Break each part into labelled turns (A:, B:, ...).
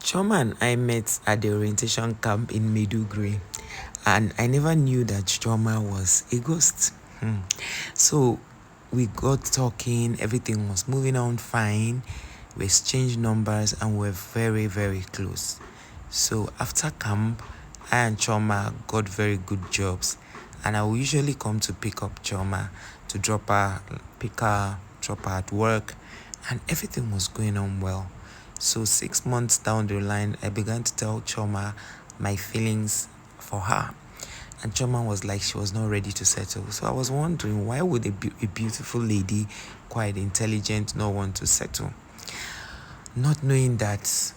A: Choma and I met at the orientation camp in Maiduguri, and I never knew that Choma was a ghost. So we got talking, everything was moving on fine. We exchanged numbers and we're very, very close. So after camp, I and Choma got very good jobs, and I will usually come to pick up Choma to pick her, drop her at work, and everything was going on well. So 6 months down the line, I began to tell Choma my feelings for her. And Choma was like she was not ready to settle. So I was wondering, why would a beautiful lady, quite intelligent, not want to settle? Not knowing that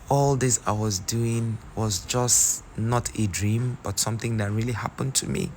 A: all this I was doing was just not a dream, but something that really happened to me.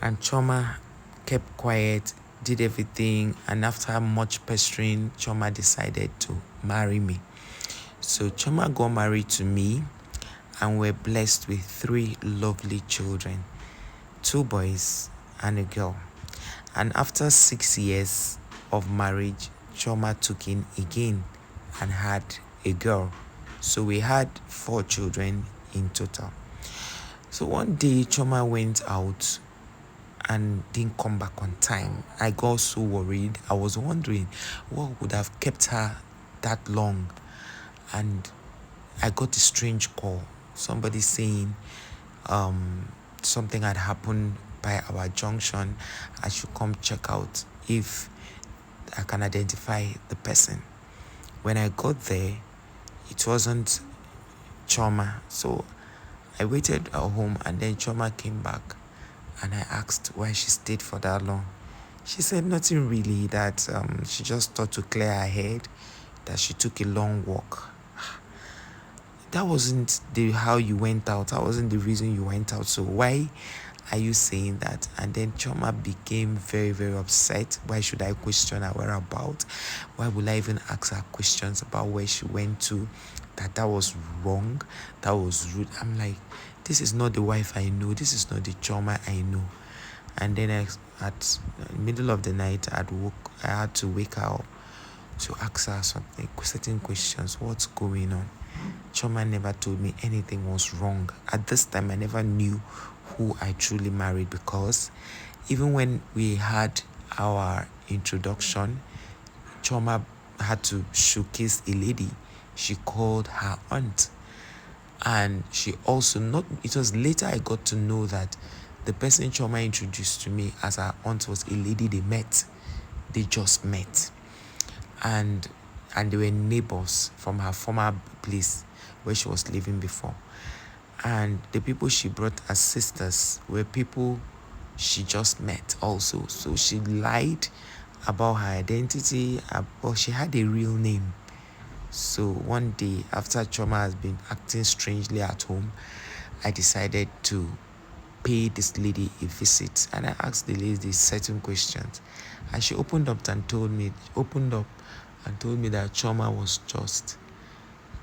A: And Choma kept quiet, did everything, and after much pestering, Choma decided to marry me. So Choma got married to me, and we're blessed with 3 lovely children, 2 boys and a girl. And after 6 years of marriage, Choma took in again and had a girl. So we had 4 children in total. So one day Choma went out and didn't come back on time. I got so worried. I was wondering what would have kept her that long. And I got a strange call. Somebody saying something had happened by our junction. I should come check out if I can identify the person. When I got there, it wasn't Choma. So I waited at home, and then Choma came back, and I asked why she stayed for that long. She said nothing really, that she just thought to clear her head, that she took a long walk. That wasn't how you went out. That wasn't the reason you went out. So why are you saying that? And then Choma became very, very upset. Why should I question her whereabouts? Why will I even ask her questions about where she went to? That was wrong. That was rude. I'm like, this is not the wife I know. This is not the Choma I know. And then at the middle of the night, I had to wake her up to ask her certain questions. What's going on? Choma never told me anything was wrong. At this time, I never knew who I truly married, because even when we had our introduction, Choma had to showcase a lady she called her aunt. And she also it was later I got to know that the person Choma introduced to me as her aunt was a lady they met. They just met. And they were neighbors from her former place where she was living before. And the people she brought as sisters were people she just met also. So she lied about her identity, but she had a real name. So one day, after Choma has been acting strangely at home, I decided to pay this lady a visit, and I asked the lady certain questions. And she opened up and told me that Choma was just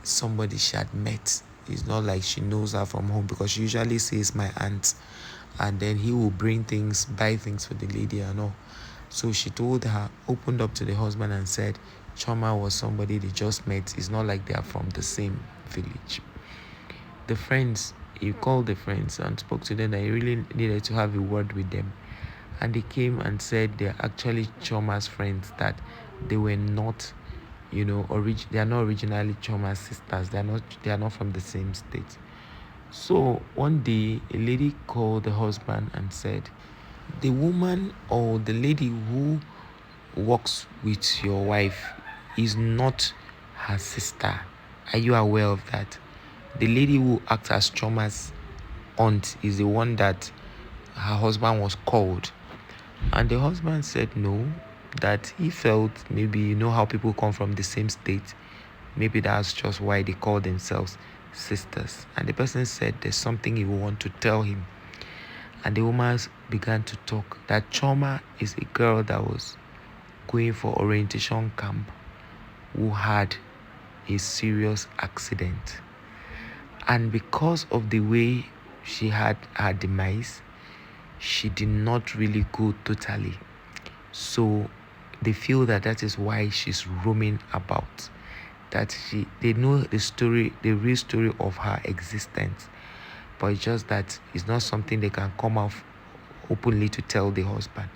A: somebody she had met. It's not like she knows her from home, because she usually says my aunt, and then he will buy things for the lady and all. So she opened up to the husband and said Choma was somebody they just met. It's not like they are from the same village. He called the friends and spoke to them that he really needed to have a word with them. And they came and said they're actually Choma's friends, that they were not, they are not originally Choma's sisters. They are not from the same state. So one day, a lady called the husband and said, the woman or the lady who works with your wife is not her sister. Are you aware of that? The lady who acts as Choma's aunt is the one that her husband was called. And the husband said no, that he felt maybe, how people come from the same state, maybe that's just why they call themselves sisters. And the person said there's something he will want to tell him. And the woman began to talk that Choma is a girl that was going for orientation camp who had a serious accident. And because of the way she had her demise, she did not really go totally. So they feel that is why she's roaming about. that they know the story, the real story of her existence, but it's just that it's not something they can come out openly to tell the husband.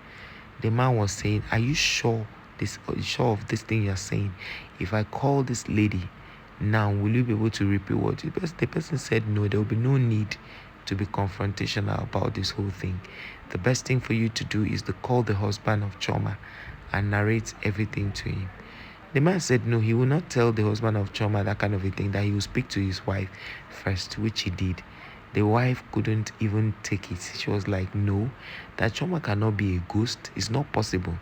A: The man was saying, are you sure sure of this thing you're saying? If I call this lady now, will you be able to repeat what the person said? No, there will be no need to be confrontational about this whole thing. The best thing for you to do is to call the husband of Choma and narrate everything to him. The man said no, he will not tell the husband of Choma that kind of a thing, that he will speak to his wife first, which he did. The wife couldn't even take it. She was like, no, that Choma cannot be a ghost. It's not possible.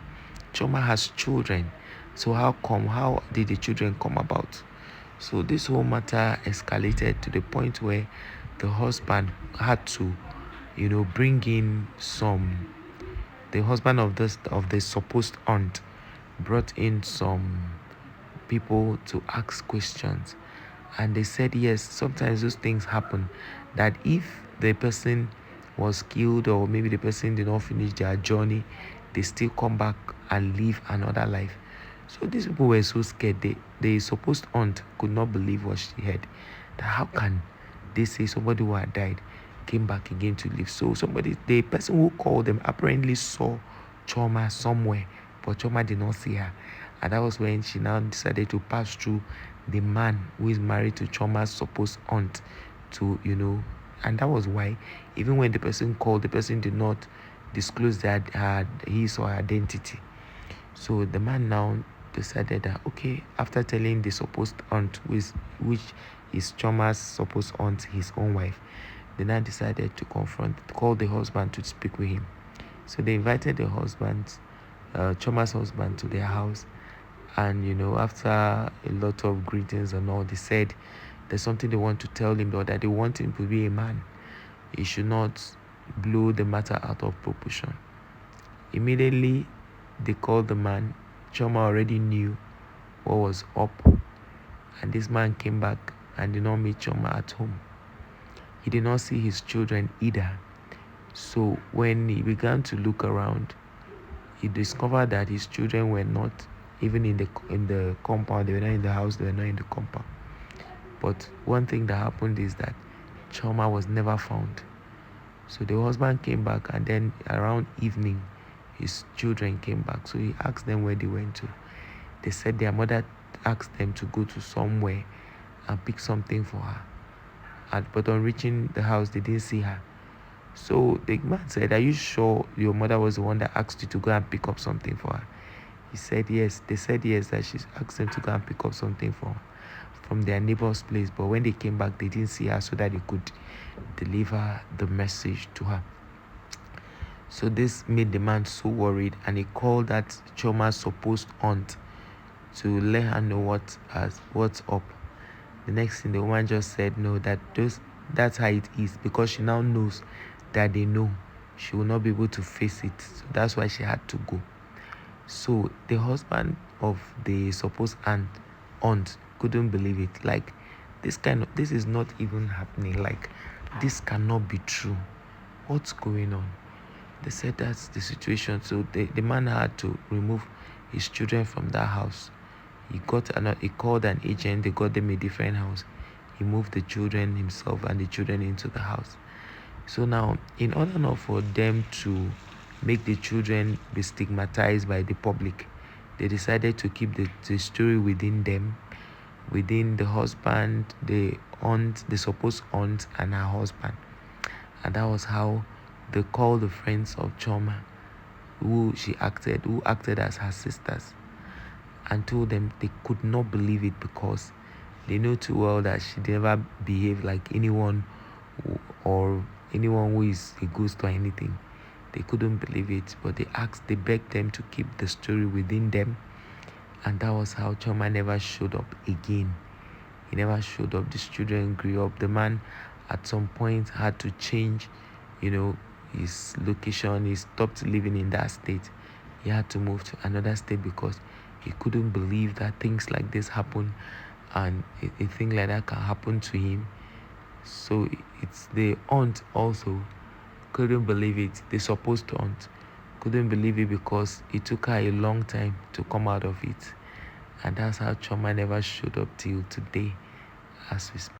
A: Choma has children. So how did the children come about? So this whole matter escalated to the point where the husband had to, bring in the husband of the supposed aunt brought in some people to ask questions, and they said yes, sometimes those things happen, that if the person was killed or maybe the person did not finish their journey, they still come back and live another life. So these people were so scared. The supposed aunt could not believe what she heard, that how can they say somebody who had died came back again to live? So the person who called them apparently saw Choma somewhere, but Choma did not see her. And that was when she now decided to pass through the man who is married to Choma's supposed aunt to, and that was why even when the person called, the person did not disclose that his or her identity. So the man now decided that, okay, after telling the supposed aunt, which is Choma's supposed aunt, his own wife, they now decided to call the husband to speak with him. So they invited the husband, Choma's husband, to their house. And, after a lot of greetings and all, they said there's something they want to tell him, or that they want him to be a man. He should not blow the matter out of proportion. Immediately, they called the man. Choma already knew what was up, and this man came back and did not meet Choma at home. He did not see his children either. So when he began to look around, he discovered that his children were not even in the compound. They were not in the house. They were not in the compound. But one thing that happened is that Choma was never found. So the husband came back, and then around evening, his children came back. So he asked them where they went to. They said their mother asked them to go to somewhere and pick something for her. But on reaching the house, they didn't see her. So the man said, are you sure your mother was the one that asked you to go and pick up something for her? He said yes. They said yes, that she asked them to go and pick up something from their neighbor's place. But when they came back, they didn't see her, so that they could deliver the message to her. So this made the man so worried, and he called that Choma's supposed aunt to let her know what's up. The next thing, the woman just said no, that's how it is, because she now knows that they know she will not be able to face it. So that's why she had to go. So the husband of the supposed aunt couldn't believe it. Like, this is not even happening. Like, this cannot be true. What's going on? They said that's the situation. So the man had to remove his children from that house. He called an agent. They got them a different house. He moved the children himself and the children into the house. So now, in order not for them to make the children be stigmatized by the public, they decided to keep the story within them, within the husband, the aunt, the supposed aunt, and her husband. And that was how they called the friends of Choma, who acted as her sisters, and told them they could not believe it, because they know too well that she never behaved like anyone, or anyone who is a ghost or anything. They couldn't believe it, but they begged them to keep the story within them. And that was how Choma never showed up again. He never showed up. These children grew up. The man at some point had to change, his location. He stopped living in that state. He had to move to another state because he couldn't believe that things like this happen, and a thing like that can happen to him. So it's the aunt also couldn't believe it. The supposed aunt couldn't believe it, because it took her a long time to come out of it. And that's how Choma never showed up till today as we speak.